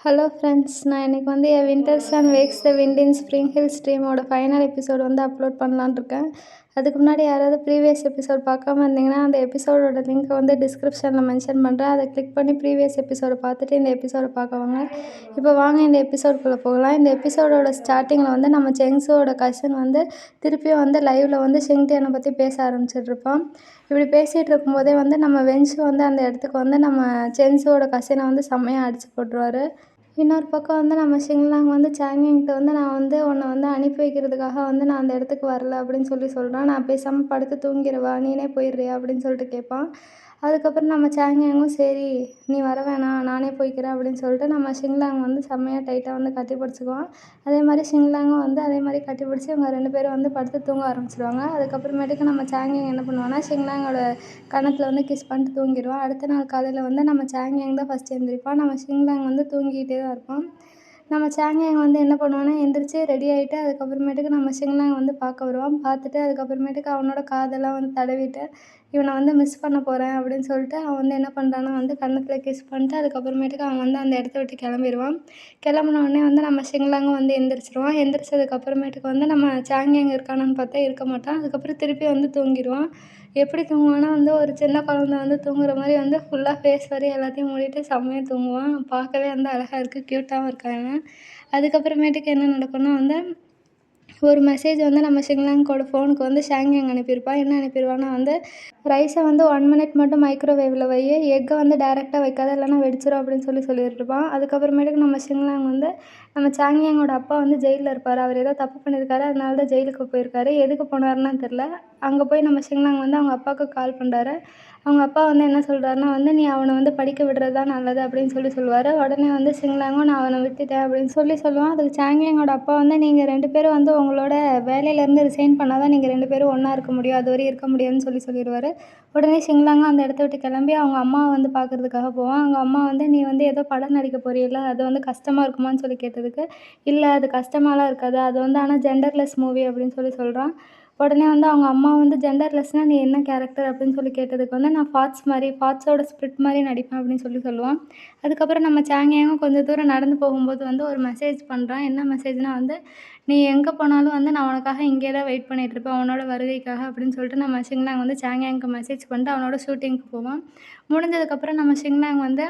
Hello friends, நான் இன்றைக்கி வந்து என் winter sun wakes the wind in spring hill ஸ்ட்ரீமோட ஃபைனல் எபிசோடு வந்து அப்லோட் பண்ணலான்னு இருக்கேன். அதுக்கு முன்னாடி யாராவது ப்ரீவியஸ் எபிசோட் பார்க்காம இருந்தீங்கன்னா அந்த எபிசோடோட லிங்க்கை வந்து டிஸ்கிரிப்ஷனில் மென்ஷன் பண்ணுறேன். அதை கிளிக் பண்ணி ப்ரீவியஸ் எபிசோடை பார்த்துட்டு இந்த எபிசோடை பார்க்கவாங்க. இப்போ வாங்க இந்த எபிசோடுக்குள்ளே போகலாம். இந்த எபிசோடோட ஸ்டார்டிங்கில் வந்து நம்ம செங்ஸுவோட கசின் வந்து திருப்பியும் வந்து லைவில் வந்து ஷிங்டியனை பற்றி பேச ஆரம்பிச்சிட்ருப்பான். இப்படி பேசிகிட்டு இருக்கும்போதே வந்து நம்ம வென்ஷு வந்து அந்த இடத்துக்கு வந்து நம்ம சென்ஸுவோட கசினை வந்து செம்மையாக அடித்து போட்டுருவார். இன்னொரு பக்கம் வந்து நம்ம ஷிங்லாங் வந்து சாங்கிங்கிட்ட வந்து நான் வந்து உன்னை வந்து அனுப்பி வைக்கிறதுக்காக வந்து நான் அந்த இடத்துக்கு வரல அப்படின்னு சொல்கிறான். நான் பேசாமல் படுத்து தூங்கிடுவா, நீனே போயிடுறியா அப்படின்னு சொல்லிட்டு கேட்பான். அதுக்கப்புறம் நம்ம சாங்கியாங்கும் சரி நீ வர வேணாம் நானே போய்க்கிறேன் அப்படின்னு சொல்லிட்டு நம்ம ஷிங்லாங் வந்து செம்மையாக டைட்டாக வந்து கட்டி பிடிச்சிக்குவான். அதே மாதிரி ஷிங்லாங்கும் வந்து அதே மாதிரி கட்டி பிடிச்சி இவங்க 2 பேரும் வந்து படுத்து தூங்க ஆரம்பிச்சிடுவாங்க. அதுக்கப்புறமேட்டுக்கு நம்ம சாங்கியாங் என்ன பண்ணுவான்னா ஷிங்லாங்கோட கன்னத்தில் வந்து கிஸ் பண்ணிட்டு தூங்கிடுவான். அடுத்த நாள் காலையில் வந்து நம்ம சாங்கியாங் தான் ஃபஸ்ட் எழுந்திரிப்பான். நம்ம ஷிங்லாங் வந்து தூங்கிக்கிட்டே தான் இருப்பான். நம்ம சாங்கியாங் வந்து என்ன பண்ணுவான்னா எந்திரிச்சு ரெடி ஆகிட்டு அதுக்கப்புறமேட்டுக்கு நம்ம ஷிங்லாங் வந்து பார்க்க வருவான். பார்த்துட்டு அதுக்கப்புறமேட்டுக்கு அவனோட காதெல்லாம் வந்து தடவிட்டு இவனை வந்து மிஸ் பண்ண போகிறேன் அப்படின்னு சொல்லிட்டு அவன் வந்து என்ன பண்ணுறான்னா வந்து கன்னத்தில் கிஸ் பண்ணிட்டு அதுக்கப்புறமேட்டுக்கு அவன் வந்து அந்த இடத்த விட்டு கிளம்பிடுவான். கிளம்புனோடனே வந்து நம்ம ஷிங்லாங்கும் வந்து எந்திரிச்சிருவான். எந்திரிச்சதுக்கப்புறமேட்டுக்கு வந்து நம்ம சாங்கியாங் இருக்கானான்னு பார்த்தா இருக்க மாட்டான். அதுக்கப்புறம் திருப்பி வந்து தூங்கிடுவான். எப்படி தூங்குவான்னா வந்து ஒரு சின்ன குழந்தை வந்து தூங்குற மாதிரி வந்து ஃபுல்லாக ஃபேஸ் வரையும் எல்லாத்தையும் மூடிட்டு செம்மையாக தூங்குவான். பார்க்கவே வந்து அழகாக இருக்குது, க்யூட்டாகவும் இருக்காங்க. அதுக்கப்புறமேட்டுக்கு என்ன நடக்கும்னா வந்து ஒரு மெசேஜ் வந்து நம்ம ஷிங்லாங்கோட ஃபோனுக்கு வந்து ஷாங்கியாங் அனுப்பியிருப்பான். என்ன அனுப்பிடுவான்னா வந்து ரைஸை வந்து 1 மினிட் மட்டும் மைக்ரோவேவில் வை, எக்கை வந்து டைரெக்டாக வைக்காத இல்லைனா வெடிச்சிடும் அப்படின்னு சொல்லியிருப்பான். அதுக்கப்புறமேட்டுக்கு நம்ம ஷிங்லாங் வந்து நம்ம சாங்கியாங்கோட அப்பா வந்து ஜெயிலில் இருப்பார். அவர் ஏதோ தப்பு பண்ணியிருக்காரு, அதனால தான் ஜெயிலுக்கு போயிருக்காரு. எதுக்கு போனாருன்னு தெரில. அங்கே போய் நம்ம ஷிங்லாங் வந்து அவங்க அப்பாவுக்கு கால் பண்ணுறாரு. அவங்க அப்பா வந்து என்ன சொல்கிறாருன்னா வந்து நீ அவனை வந்து படிக்க விடுறது தான் நல்லது அப்படின்னு சொல்லுவார். உடனே வந்து ஷிங்லாங்கும் நான் அவனை விட்டுட்டேன் அப்படின்னு சொல்லுவான். அதுக்கு சாங்கியாங்கோட அப்பா வந்து நீங்கள் 2 பேரும் வந்து உங்களோட வேலையிலேருந்து ரிசைன் பண்ணால் தான் நீங்கள் 2 பேரும் ஒன்றா இருக்க முடியும், அது வரையும் இருக்க முடியாதுன்னு சொல்லிடுவார். உடனே ஷிங்லாங்கும் அந்த இடத்த விட்டு கிளம்பி அவங்க அம்மாவை வந்து பார்க்குறதுக்காக போவான். அவங்க அம்மா வந்து நீ வந்து ஏதோ படம் நடிக்க போறீல்ல, அது வந்து கஷ்டமாக இருக்குமான்னு சொல்லி கேட்டதுக்கு இல்லை அது கஷ்டமாலாம் இருக்காது, அது வந்து ஆனால் ஜெண்டர்லெஸ் மூவி அப்படின்னு சொல்கிறான். உடனே வந்து அவங்க அம்மா வந்து ஜெண்டர்லெஸ்னால் நீ என்ன கேரக்டர் அப்படின்னு சொல்லி கேட்டதுக்கு வந்து நான் ஃபாட்ஸோட ஸ்பிரிட் மாதிரி நடிப்பேன் அப்படின்னு சொல்லுவான். அதுக்கப்புறம் நம்ம சாங்கியாங்கும் கொஞ்சம் தூரம் நடந்து போகும்போது வந்து ஒரு மெசேஜ் பண்ணுறான். என்ன மெசேஜ்னால் வந்து நீ எங்கே போனாலும் வந்து நான் உனக்காக இங்கே தான் வெயிட் பண்ணிகிட்ருப்பேன் உன்னோட வருகைக்காக அப்படின்னு சொல்லிட்டு நம்ம ஷிங்லாங் வந்து சாங்கியாங்க்கு மெசேஜ் பண்ணிட்டு அவனோட ஷூட்டிங்க்கு போவான். முடிஞ்சதுக்கப்புறம் நம்ம ஷிங்லாங் வந்து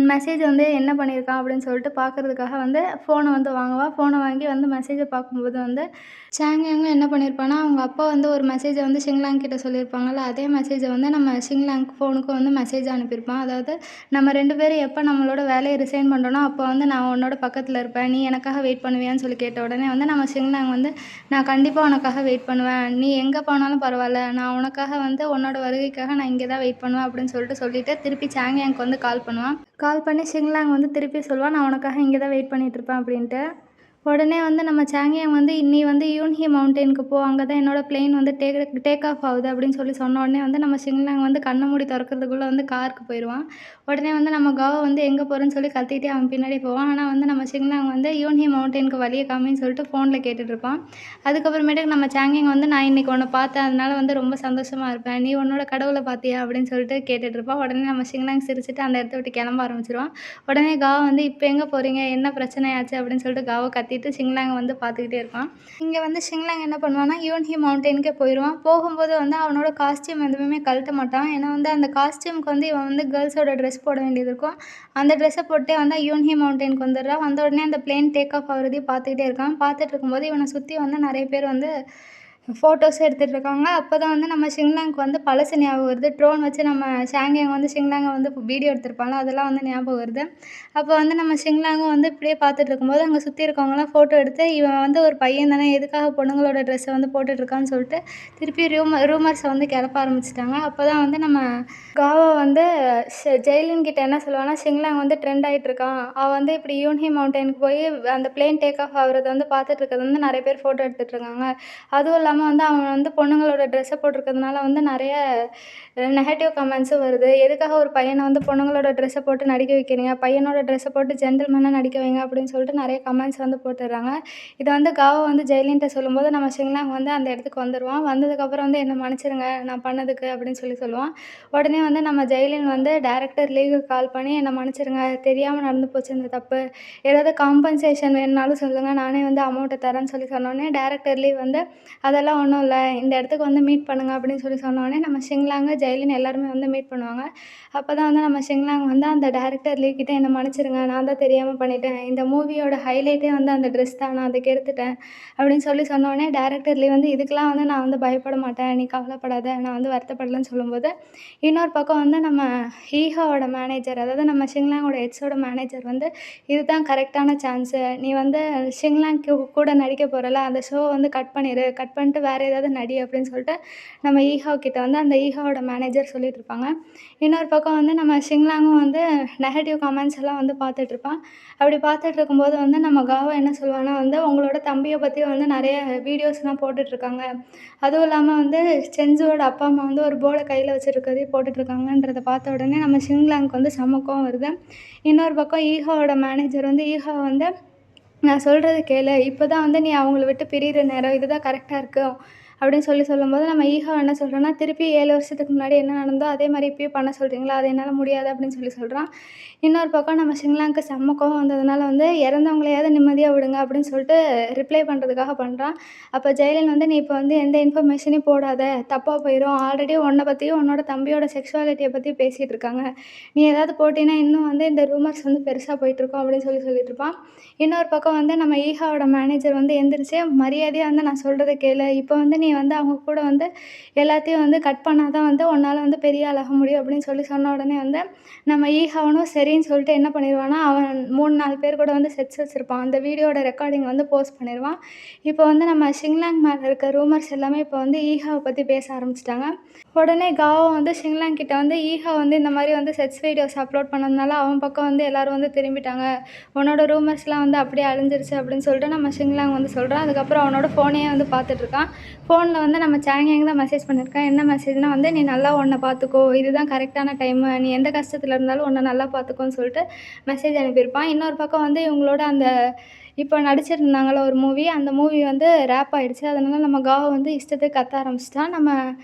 மெசேஜ் வந்து என்ன பண்ணியிருக்கான் அப்படின்னு சொல்லிட்டு பார்க்குறதுக்காக வந்து ஃபோனை வந்து வாங்குவான். ஃபோனை வாங்கி வந்து மெசேஜை பார்க்கும்போது வந்து சாங்கியாங்கும் என்ன பண்ணியிருப்பான்னா அவங்க அப்பா வந்து ஒரு மெசேஜை வந்து ஷிங்லாங் கிட்ட சொல்லியிருப்பாங்கள்ல, அதே மெசேஜை வந்து நம்ம ஷிங்லாங் ஃபோனுக்கும் வந்து மெசேஜ் அனுப்பியிருப்பான். அதாவது நம்ம 2 பேரும் எப்போ நம்மளோட வேலையை ரிசைன் பண்ணுறோனோ அப்போ வந்து நான் உன்னோட பக்கத்தில் இருப்பேன், நீ எனக்காக வெயிட் பண்ணுவியான்னு சொல்லி கேட்ட உடனே வந்து நம்ம ஷிங்லாங் வந்து நான் கண்டிப்பாக உனக்காக வெயிட் பண்ணுவேன், நீ எங்கே போனாலும் பரவாயில்ல, நான் உனக்காக வந்து உன்னோட வருகைக்காக நான் இங்கே தான் வெயிட் பண்ணுவேன் அப்படின்னு சொல்லிட்டு திருப்பி சாங்கியாங்க்கு வந்து கால் பண்ணுவான். கால் பண்ணி ஷிங்லாங் வந்து திருப்பி சொல்லுவான் நான் உனக்காக இங்கே தான் வெயிட் பண்ணிகிட்ருப்பேன் அப்படின்ட்டு. உடனே வந்து நம்ம சாங்கியாங் வந்து நீ வந்து யூன்ஹி மவுண்டெயினுக்கு போ, அங்கே தான் என்னோட பிளேன் வந்து டேக் ஆஃப் ஆகுது அப்படின்னு சொன்ன உடனே வந்து நம்ம ஷிங்லாங் வந்து கண்ணை மூடி திறக்கிறதுக்குள்ளே வந்து காருக்கு போயிடுவான். உடனே வந்து நம்ம காவ் வந்து எங்கே போகிறேன்னு சொல்லி கத்திக்கிட்டே அவன் பின்னாடி போவான். ஆனால் வந்து நம்ம ஷிங்லாங் வந்து யூன்ஹி மவுண்டெயினுக்கு வழியை காமின்னு சொல்லிட்டு ஃபோனில் கேட்டுட்ருப்பான். அதுக்கப்புறமேட்டுக்கு நம்ம சாங்கியாங் வந்து நான் இன்றைக்கி உன்னை பார்த்தேன் அதனால வந்து ரொம்ப சந்தோஷமாக இருப்பேன், நீ உன்னோட கடவுளை பார்த்தியா அப்படின்னு சொல்லிட்டு கேட்டுட்ருப்பான். உடனே நம்ம ஷிங்லாங் சிரிச்சுட்டு அந்த இடத்த விட்டு கிளம்ப ஆரம்பிச்சிருவான். உடனே காவ் வந்து இப்போ எங்கே போகிறீங்க, என்ன பிரச்சனையாச்சு அப்படின்னு சொல்லிட்டு காவை கத்திட்டு ஷிங்லாங் வந்து பார்த்துக்கிட்டே இருப்பான். இங்கே வந்து ஷிங்லாங் என்ன பண்ணுவான்னா யூன்ஹி மவுண்டெயினுக்கே போயிடுவான். போகும்போது வந்து அவனோட காஸ்டியூம் எதுவுமே கழட்ட மாட்டான். ஏன்னா வந்து அந்த காஸ்டியூமுக்கு வந்து இவன் வந்து கேர்ள்ஸோட ட்ரெஸ் போட வேண்டியது இருக்கும். அந்த ட்ரெஸ்ஸை போட்டே வந்து யூன்ஹி மவுண்டெயினுக்கு வந்துடுறான். வந்த உடனே அந்த பிளேன் டேக் ஆஃப் ஆகிறதையும் பார்த்துக்கிட்டே இருக்கான். பார்த்துட்டு இருக்கும்போது இவனை சுற்றி வந்து நிறைய பேர் வந்து ஃபோட்டோஸ் எடுத்துகிட்ருக்காங்க. அப்போ தான் வந்து நம்ம ஷிங்லாங்க்கு வந்து பழசு ஞாபகம் வருது. ட்ரோன் வச்சு நம்ம சாங்கியாங் வந்து ஷிங்லாங்கை வந்து வீடியோ எடுத்திருப்பாங்க, அதெல்லாம் வந்து ஞாபகம் வருது. அப்போ வந்து நம்ம ஷிங்லாங்கும் வந்து இப்படியே பார்த்துட்டு இருக்கும்போது அங்கே சுற்றி இருக்கவங்களாம் ஃபோட்டோ எடுத்து இவன் வந்து ஒரு பையன் தானே எதுக்காக பொண்ணுங்களோட ட்ரெஸ்ஸை வந்து போட்டுட்ருக்கான்னு சொல்லிட்டு திருப்பி ரூமர்ஸை வந்து கிளப்ப ஆரம்பிச்சிட்டாங்க. அப்போ தான் வந்து நம்ம காவா வந்து ஜெயிலின் கிட்ட என்ன சொல்லுவான்னா ஷிங்லாங் வந்து ட்ரெண்ட் ஆகிட்ருக்கான், அவன் வந்து இப்படி யூன்ஹி மவுண்டெயினுக்கு போய் அந்த பிளேன் டேக் ஆஃப் ஆகுறத வந்து பார்த்துட்டு இருக்கிறது வந்து நிறைய பேர் ஃபோட்டோ எடுத்துகிட்ருக்காங்க, அதுவும் இல்லாமல் இல்லாமல் வந்து அவன் வந்து பொண்ணுங்களோட ட்ரெஸ்ஸை போட்டிருக்கிறதுனால வந்து நிறைய நெகட்டிவ் கமெண்ட்ஸும் வருது. எதுக்காக ஒரு பையனை வந்து பொண்ணுங்களோட ட்ரெஸ்ஸை போட்டு நடிக்க வைக்கிறீங்க, பையனோட ட்ரெஸ்ஸை போட்டு ஜென்டில்மேனாக நடிக்க வைங்க அப்படின்னு சொல்லிட்டு நிறைய கமெண்ட்ஸ் வந்து போட்டுடுறாங்க. இதை வந்து காவா வந்து ஜெயலின்ட்ட சொல்லும்போது நம்ம ஷிங்லாங் வந்து அந்த இடத்துக்கு வந்துடுவான். வந்ததுக்கப்புறம் வந்து என்னை மன்னிச்சிருங்க நான் பண்ணதுக்கு அப்படின்னு சொல்லுவான். உடனே வந்து நம்ம ஜெயலின் வந்து டைரக்டர் லீவுக்கு கால் பண்ணி என்னை மன்னிச்சிருங்க, தெரியாமல் நடந்து போச்சு இந்த தப்பு, ஏதாவது காம்பன்சேஷன் வேணுனாலும் சொல்லுங்கள், நானே வந்து அமௌண்ட்டை தரேன்னு சொன்னோடனே டைரக்டர் லீவ் வந்து அதெல்லாம் ஒன்றும் இல்லை, இந்த இடத்துக்கு வந்து மீட் பண்ணுங்க அப்படின்னு சொன்னோடனே நம்ம ஷிங்லாங்கு ஜெயலின் எல்லாருமே வந்து மீட் பண்ணுவாங்க. அப்போ தான் வந்து நம்ம ஷிங்லாங் வந்து அந்த டைரக்டர் லீவ் கிட்டே என்னை மன்னிச்சிருங்க, நான் தான் தெரியாமல் பண்ணிட்டேன், இந்த மூவியோட ஹைலைட்டே வந்து அந்த ட்ரெஸ் தான், நான் அதுக்கு எடுத்துட்டேன் அப்படின்னு சொன்னோடனே டைரக்டர் லீவ் வந்து இதுக்கெலாம் வந்து நான் வந்து பயப்பட மாட்டேன், நீ கவலைப்படாத, நான் வந்து வருத்தப்படலன்னு சொல்லும்போது இன்னொரு பக்கம் வந்து நம்ம ஈஹாவோட மேனேஜர், அதாவது நம்ம ஷிங்லாங்கோட எக்ஸோட மேனேஜர் வந்து இதுதான் கரெக்டான சான்ஸு, நீ வந்து ஷிங்லாங் கூட நடிக்க போகிறல அந்த ஷோ வந்து கட் பண்ணிட்டு வேறு ஏதாவது நடி அப்படின்னு சொல்லிட்டு நம்ம ஈஹாவ் கிட்ட வந்து அந்த ஈஹாவோட மேனேஜர் சொல்லிட்டு இருப்பாங்க. இன்னொரு பக்கம் வந்து நம்ம ஷிங்லாங்கும் வந்து நெகட்டிவ் கமெண்ட்ஸ் எல்லாம் வந்து பார்த்துட்ருப்பான். அப்படி பார்த்துட்டு இருக்கும்போது வந்து நம்ம காவா என்ன சொல்லுவான்னா வந்து உங்களோட தம்பியை பற்றி வந்து நிறைய வீடியோஸ்லாம் போட்டுட்ருக்காங்க, அதுவும் இல்லாமல் வந்து சென்சுவோட அப்பா அம்மா வந்து ஒரு போர்டை கையில் வச்சுருக்கதையும் போட்டுட்ருக்காங்கன்றதை பார்த்த உடனே நம்ம ஷிங்லாங்க்கு வந்து செம்ம கோவம் வருது. இன்னொரு பக்கம் ஈஹாவோட மேனேஜர் வந்து ஈஹா வந்து நான் சொல்கிறது கேளு, இப்போ தான் வந்து நீ அவங்கள விட்டு பிரிகிற நேரம், இதுதான் கரெக்டாக இருக்கும் அப்படின்னு சொல்லும்போது நம்ம ஈஹா என்ன சொல்கிறோன்னா, திருப்பி 7 வருஷத்துக்கு முன்னாடி என்ன நடந்தோ அதே மாதிரி இப்பயும் பண்ண சொல்கிறீங்களா, அது என்னால் முடியாது அப்படின்னு சொல்கிறான். இன்னொரு பக்கம் நம்ம ஷிங்லாங்க்கு செம்ம கோவம் வந்ததுனால வந்து இறந்தவங்களையாவது நிம்மதியாக விடுங்க அப்படின்னு சொல்லிட்டு ரிப்ளை பண்ணுறதுக்காக பண்ணுறான். அப்போ ஜெயலலின் வந்து நீ இப்போ வந்து எந்த இன்ஃபர்மேஷனையும் போடாத, தப்பாக போயிடும், ஆல்ரெடி உன்னை பற்றியும் உன்னோட தம்பியோட செக்ஷுவாலிட்டியை பற்றியும் பேசிகிட்டு இருக்காங்க, நீ ஏதாவது போட்டினா இன்னும் வந்து இந்த ரூமர்ஸ் வந்து பெருசாக போயிட்டுருக்கோம் அப்படின்னு சொல்லிட்டு இருப்பான். இன்னொரு பக்கம் வந்து நம்ம ஈஹாவோட மேனேஜர் வந்து எந்திரிச்சு மரியாதையாக வந்து நான் சொல்கிறத கேளு, இப்போ வந்து நீ வந்து அவங்க கூட வந்து எல்லாத்தையும் வந்து கட் பண்ணால் தான் வந்து உன்னால் வந்து பெரிய ஆளாக முடியும் அப்படின்னு சொன்ன உடனே வந்து நம்ம ஈஹாவனும் சரின்னு சொல்லிட்டு என்ன பண்ணிடுவான்னா, அவன் 3-4 பேர் கூட வந்து செட்ஸ் வச்சுருப்பான், அந்த வீடியோட ரெக்கார்டிங் வந்து போஸ்ட் பண்ணிடுவான். இப்போ வந்து நம்ம ஷிங்லாங் மேலே இருக்க ரூமர்ஸ் எல்லாமே இப்போ வந்து ஈஹாவை பற்றி பேச ஆரம்பிச்சிட்டாங்க. உடனே காவா வந்து ஷிங்லாங் கிட்ட வந்து ஈஹா வந்து இந்த மாதிரி வந்து செக்ஸ் வீடியோஸ் அப்லோட் பண்ணதுனால அவன் பக்கம் வந்து எல்லோரும் வந்து திரும்பிட்டாங்க, உன்னோட ரூமர்ஸ்லாம் வந்து அப்படியே அழிஞ்சிருச்சு அப்படின்னு சொல்லிட்டு நம்ம ஷிங்லாங் வந்து சொல்கிறான். அதுக்கப்புறம் அவனோட ஃபோனையே வந்து பார்த்துட்ருக்கான். ஃபோனில் வந்து நம்ம சாங்கியாங் தான் மெசேஜ் பண்ணியிருக்கான். என்ன மெசேஜ்னால் வந்து நீ நல்லா உன்னை பார்த்துக்கோ, இதுதான் கரெக்டான டைமு, நீ எந்த கஷ்டத்தில் இருந்தாலும் உன்னை நல்லா பார்த்துக்கோன்னு சொல்லிட்டு மெசேஜ் அனுப்பியிருப்பான். இன்னொரு பக்கம் வந்து இவங்களோட அந்த இப்போ நடிச்சிருந்தாங்கள ஒரு மூவி, அந்த மூவி வந்து ரேப் ஆகிடுச்சு. அதனால் நம்ம காவா வந்து இஷ்டத்துக்கு கத்த ஆரம்பிச்சிட்டான். நம்ம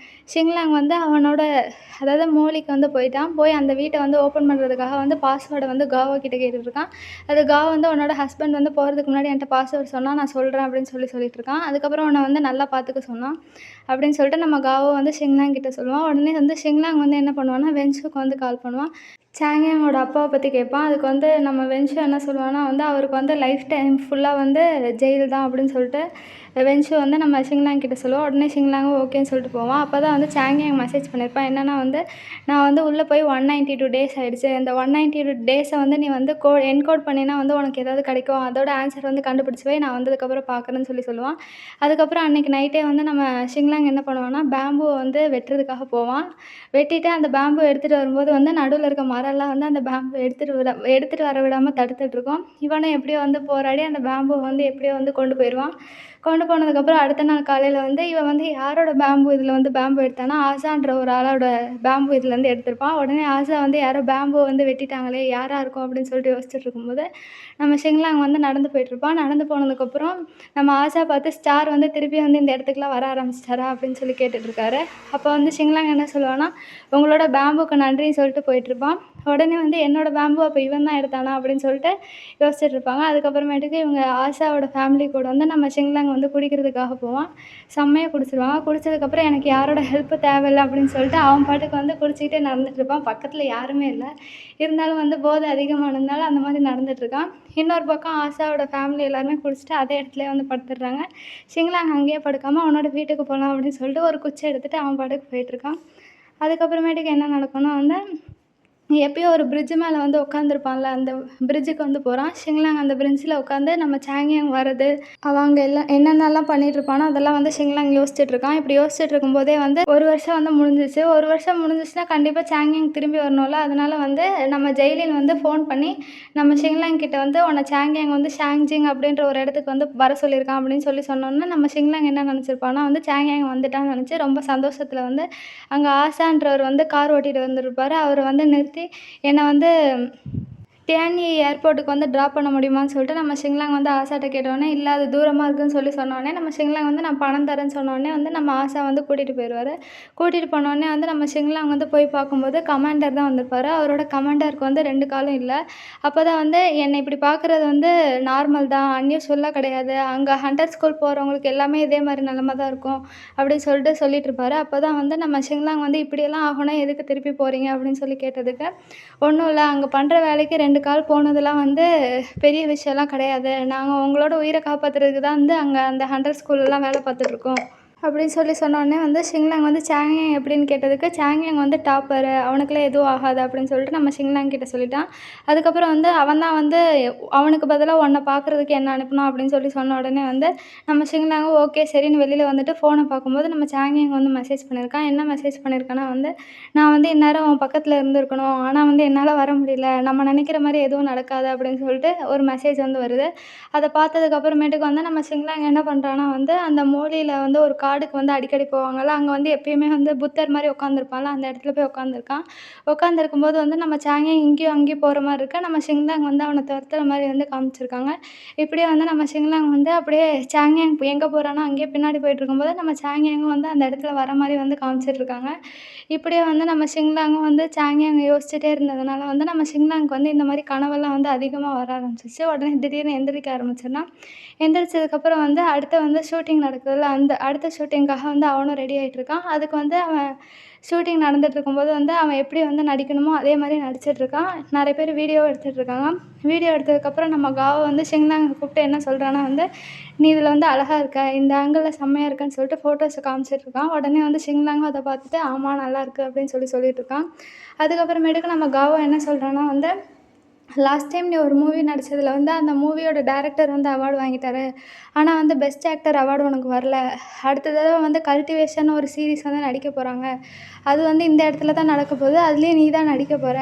ஷிங்லாங் வந்து அவனோட அதாவது மோலிக்கு வந்து போய் அந்த வீட்டை வந்து ஓப்பன் பண்ணுறதுக்காக வந்து பாஸ்வேர்டை வந்து காவா கிட்ட கேட்டுட்ருக்கான். அது காவா வந்து உன்னோட ஹஸ்பண்ட் வந்து போகிறதுக்கு முன்னாடி என்கிட்ட பாஸ்வேர்டு சொன்னால் நான் சொல்கிறேன் அப்படின்னு சொல்லிட்டுருக்கான். அதுக்கப்புறம் உன்னை வந்து நல்லா பார்த்துக்க சொன்னான் அப்படின்னு சொல்லிட்டு நம்ம காவா வந்து ஷிங்லாங் கிட்ட சொல்லுவான். உடனே வந்து ஷிங்லாங் வந்து என்ன பண்ணுவான்னா வென்சுக்கு வந்து கால் பண்ணுவான். சாங்கியாங்கோட அப்பாவை பற்றி கேட்பான். அதுக்கு வந்து நம்ம வென்ஷு என்ன சொல்லுவான்னா வந்து அவருக்கு வந்து லைஃப் டைம் ஃபுல்லாக வந்து ஜெயில் தான் அப்படின்னு சொல்லிட்டு வென்ஷு வந்து நம்ம ஷிங்லாங் கிட்ட சொல்லுவோம். உடனே ஷிங்லாங்கும் ஓகேன்னு சொல்லிட்டு போவான். அப்போ தான் வந்து சாங்கியாங் மெசேஜ் பண்ணியிருப்பான். என்னென்னா வந்து நான் வந்து உள்ளே போய் 192 டேஸ் ஆகிடுச்சு, இந்த 192 டேஸை வந்து நீ வந்து என்கோட் பண்ணினா வந்து உனக்கு ஏதாவது கிடைக்கும், அதோட ஆன்சர் வந்து கண்டுபிடிச்சி போய் நான் வந்ததுக்கப்புறம் பார்க்குறேன்னு சொல்லுவான். அதுக்கப்புறம் அன்றைக்கி நைட்டே வந்து நம்ம ஷிங்லாங் என்ன பண்ணுவான்னா பேம்புவை வந்து வெட்டுறதுக்காக போவான். வெட்டிட்டு அந்த பேம்பு எடுத்துகிட்டு வரும்போது வந்து நடுவில் இருக்க மரம்லாம் வந்து அந்த பேம்பு எடுத்துகிட்டு வர விடாமல் தடுத்துட்ருக்கோம். இவனும் எப்படியோ வந்து போராடி அந்த பேம்புவை வந்து எப்படியோ வந்து கொண்டு போயிடுவான். கொண்டு போனதுக்கப்புறம் அடுத்த நாள் காலையில் வந்து இவன் வந்து யாரோட பேம்பு இதில் வந்து பேம்பு எடுத்தானா, ஆஷான்ற ஒரு ஆளோட பேம்பு இதுலேருந்து எடுத்திருப்பான். உடனே ஆஷா வந்து யாரோ பேம்புவை வந்து வெட்டிட்டாங்களே, யாராக இருக்கும் அப்படின்னு சொல்லிட்டு யோசிச்சுட்டு இருக்கும்போது நம்ம ஷிங்லாங் வந்து நடந்து போயிட்டுருப்பான். நடந்து போனதுக்கப்புறம் நம்ம ஆஷா பார்த்து ஸ்டார் வந்து திருப்பி வந்து இந்த இடத்துக்குலாம் வர ஆரம்பிச்சிட்டாரா அப்படின்னு சொல்லி கேட்டுட்ருக்காரு. அப்போ வந்து ஷிங்லாங் என்ன சொல்லுவான்னா, உங்களோட பேம்புக்கு நன்றின்னு சொல்லிட்டு போயிட்டுருப்பான். உடனே வந்து என்னோட பேம்பு அப்போ இவன் தான் எடுத்தானா அப்படின்னு சொல்லிட்டு யோசிச்சுட்டு இருப்பாங்க. அதுக்கப்புறமேட்டுக்கு இவங்க ஆஷாவோட ஃபேமிலி கூட வந்து நம்ம ஷிங்லாங் வந்து குடிக்கிறதுக்காக போவான். செம்மையாக குடிச்சிருவாங்க. குடிச்சதுக்கப்புறம் எனக்கு யாரோட ஹெல்ப்பு தேவையில்லை அப்படின்னு சொல்லிட்டு அவன் பாட்டுக்கு வந்து குடிச்சிக்கிட்டே நடந்துட்டுருப்பான். பக்கத்தில் யாருமே இல்லை. இருந்தாலும் வந்து போதை அதிகமானதுனால அந்த மாதிரி நடந்துட்டுருக்கான். இன்னொரு பக்கம் ஆஷாவோட ஃபேமிலி எல்லாருமே குடிச்சிட்டு அதே இடத்துலயே வந்து படுத்துடுறாங்க. ஷிங்லாங் அங்கேயே படுக்காமல் அவனோட வீட்டுக்கு போகலாம் அப்படின்னு சொல்லிட்டு ஒரு குச்சி எடுத்துகிட்டு அவன் பாட்டுக்கு போயிட்டுருக்கான். அதுக்கப்புறமேட்டுக்கு என்ன நடக்கும்னா வந்து எப்பயும் ஒரு பிரிட்ஜ் மேலே வந்து உட்காந்துருப்பான்ல, அந்த பிரிட்ஜுக்கு வந்து போகிறான். ஷிங்லாங் அந்த பிரிட்ஜில் உட்காந்து நம்ம சாங்கியாங் வர்றது, அவன் அங்கே எல்லாம் என்னென்னலாம் பண்ணிகிட்ருப்பானோ அதெல்லாம் வந்து ஷிங்லாங் யோசிச்சுட்ருக்கான். இப்படி யோசிச்சுட்டு இருக்கும்போதே வந்து 1 வருஷம் வந்து முடிஞ்சிச்சு. 1 வருஷம் முடிஞ்சிச்சுன்னா கண்டிப்பாக சாங்கியாங் திரும்பி வரணும்ல. அதனால வந்து நம்ம ஜெய்லின் வந்து ஃபோன் பண்ணி நம்ம ஷிங்லாங் கிட்ட வந்து உன்னை சாங்கியாங் வந்து ஷாங்ஜிங் அப்படின்ற ஒரு இடத்துக்கு வந்து வர சொல்லியிருக்கான் அப்படின்னு சொன்னோன்னே, நம்ம ஷிங்லாங் என்ன நினச்சிருப்பான்னா வந்து சாங்கியாங் வந்துட்டான்னு நினச்சி ரொம்ப சந்தோஷத்தில் வந்து அங்கே ஆஷான்றவர் வந்து கார் ஓட்டிகிட்டு வந்துருப்பார். அவர் வந்து நிறுத்தி என்னை வந்து டியானி ஏர்போர்ட்டுக்கு வந்து ட்ராப் பண்ண முடியுமான்னு சொல்லிட்டு நம்ம ஷிங்லாங் வந்து ஆஷாட்ட கேட்டோடனே, இல்லை அது தூரமாக இருக்குதுன்னு சொன்னோடனே நம்ம ஷிங்லாங் வந்து நான் பணம் தரேன்னு சொன்னோடனே வந்து நம்ம ஆஷா வந்து கூட்டிகிட்டு போயிடுவார். கூட்டிகிட்டு போனோடனே வந்து நம்ம ஷிங்லாங் வந்து போய் பார்க்கும்போது கமாண்டர் தான் வந்திருப்பார். அவரோட கமாண்டருக்கு வந்து 2 காலும் இல்லை. அப்போ தான் வந்து என்னை இப்படி பார்க்குறது வந்து நார்மல் தான், அன்யூஸ்வலாக கிடையாது, அங்கே ஹண்டர் ஸ்கூல் போகிறவங்களுக்கு எல்லாமே இதே மாதிரி நிலமை தான் இருக்கும் அப்படின்னு சொல்லிட்டு இருப்பார். அப்போ தான் வந்து நம்ம ஷிங்லாங் வந்து இப்படியெல்லாம் ஆகணும், எதுக்கு திருப்பி போகிறீங்க அப்படின்னு சொல்லி கேட்டதுக்கு, ஒன்றும் இல்லை, அங்கே பண்ணுற வேலைக்கு 2 கால் போனதெல்லாம் வந்து பெரிய விஷயம்லாம் கிடையாது, நாங்கள் உங்களோட உயிரை காப்பாற்றுறதுக்கு தான் வந்து அங்கே அந்த ஹண்டர் ஸ்கூல்லலாம் வேலை பார்த்துட்ருக்கோம் அப்படின்னு சொன்னோடனே வந்து ஷிங்லாங் வந்து சாங்கியாங் எப்படின்னு கேட்டதுக்கு, சாங்கியாங் வந்து டாப்பரு, அவனுக்குலாம் எதுவும் ஆகாது அப்படின்னு சொல்லிட்டு நம்ம ஷிங்லாங் கிட்ட சொல்லிட்டான். அதுக்கப்புறம் வந்து அவன் தான் வந்து அவனுக்கு பதிலாக உன்னை பார்க்குறதுக்கு என்ன அனுப்பணும் அப்படின்னு சொன்ன உடனே வந்து நம்ம ஷிங்லாங்கும் ஓகே சரின்னு வெளியில் வந்துட்டு ஃபோனை பார்க்கும்போது நம்ம சாங்கியாங் வந்து மெசேஜ் பண்ணியிருக்கான். என்ன மெசேஜ் பண்ணியிருக்கான்னா வந்து, நான் வந்து இந்நேரம் அவன் பக்கத்தில் இருந்திருக்கணும், ஆனால் வந்து என்னால் வர முடியல, நம்ம நினைக்கிற மாதிரி எதுவும் நடக்காது அப்படின்னு சொல்லிட்டு ஒரு மெசேஜ் வந்து வருது. அதை பார்த்ததுக்கப்புறமேட்டுக்கு வந்து நம்ம ஷிங்லாங் என்ன பண்ணுறான்னா வந்து, அந்த மோலியில் வந்து ஒரு காடுக்கு வந்து அடிக்கடி போவாங்கல்ல, அங்கே வந்து எப்பயுமே வந்து புத்தர் மாதிரி உட்காந்துருப்பான்ல, அந்த இடத்துல போய் உட்காந்துருக்கான். உட்காந்துருக்கும்போது வந்து நம்ம சாங்கியாங் இங்கேயும் அங்கேயும் போகிற மாதிரி இருக்கு. நம்ம ஷிங்லாங் வந்து அவனை துரத்துற மாதிரி வந்து காமிச்சிருக்காங்க. இப்படியே வந்து நம்ம ஷிங்லாங் வந்து அப்படியே சாங்கியாங் எங்கே போகிறானோ அங்கேயே பின்னாடி போயிட்டுருக்கும்போது நம்ம சாங்கியாங்கும் வந்து அந்த இடத்துல வர மாதிரி வந்து காமிச்சிட்ருக்காங்க. இப்படியே வந்து நம்ம ஷிங்லாங்கும் வந்து சாங்கியாங் யோசிச்சுட்டே இருந்ததுனால வந்து நம்ம ஷிங்லாங்க்கு வந்து இந்த மாதிரி கனவெல்லாம் வந்து அதிகமாக வர ஆரம்பிச்சிச்சு. உடனே திடீர்னு எந்திரிக்க ஆரம்பிச்சிடுறான். எந்திரிச்சதுக்கப்புறம் வந்து அடுத்து வந்து ஷூட்டிங் நடக்குதுல்ல, அந்த அடுத்த ஷூட்டிங்காக வந்து அவனும் ரெடி ஆகிட்டுருக்கான். அதுக்கு வந்து அவன் ஷூட்டிங் நடந்துகிட்ருக்கும்போது வந்து அவன் எப்படி வந்து நடிக்கணுமோ அதே மாதிரி நடிச்சிட்ருக்கான். நிறைய பேர் வீடியோ எடுத்துகிட்ருக்காங்க. வீடியோ எடுத்ததுக்கப்புறம் நம்ம காவ வந்து ஷிங்லாங்கை கூப்பிட்டு என்ன சொல்கிறான்னா வந்து, நீ இதில் வந்து அழகாக இருக்க, இந்த ஆங்கிளில் செம்மையாக இருக்கன்னு சொல்லிட்டு ஃபோட்டோஸை காமிச்சிட்ருக்கான். உடனே வந்து ஷிங்லாங்கும் அதை பார்த்துட்டு ஆமாம் நல்லாயிருக்கு அப்படின்னு சொல்லிட்டுருக்கான். அதுக்கப்புறமேட்டுக்கு நம்ம காவ என்ன சொல்கிறான்னா வந்து, லாஸ்ட் டைம் நீ ஒரு மூவி நடித்ததில் வந்து அந்த மூவியோட டைரக்டர் வந்து அவார்டு வாங்கிட்டாரு, ஆனால் வந்து பெஸ்ட் ஆக்டர் அவார்டு உனக்கு வரல. அடுத்த தடவை வந்து கல்டிவேஷன் ஒரு சீரிஸ் வந்து நடிக்க போகிறாங்க, அது வந்து இந்த இடத்துல தான் நடக்க போகுது, அதுலேயே நீ தான் நடிக்க போகிற